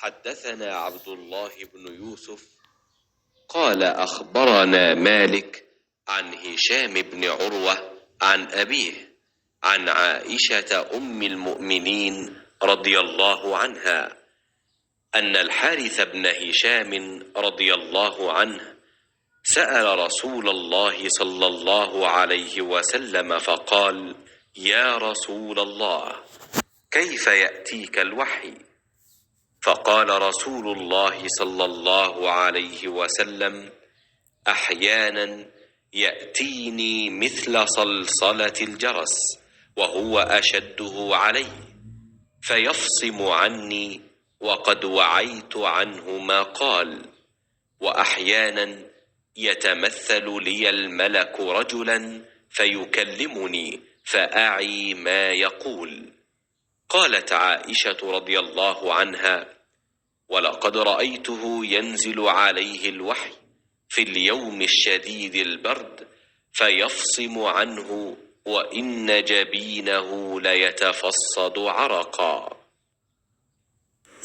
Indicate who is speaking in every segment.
Speaker 1: حدثنا عبد الله بن يوسف قال أخبرنا مالك عن هشام بن عروة عن أبيه عن عائشة أم المؤمنين رضي الله عنها أن الحارث بن هشام رضي الله عنه سأل رسول الله صلى الله عليه وسلم فقال: يا رسول الله، كيف يأتيك الوحي؟ فقال رسول الله صلى الله عليه وسلم: أحيانا يأتيني مثل صلصلة الجرس وهو أشده علي فيفصم عني وقد وعيت عنه ما قال، وأحيانا يتمثل لي الملك رجلا فيكلمني فأعي ما يقول. قالت عائشة رضي الله عنها: ولقد رأيته ينزل عليه الوحي في اليوم الشديد البرد فيفصم عنه وإن جبينه ليتفصد عرقا.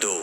Speaker 2: 2।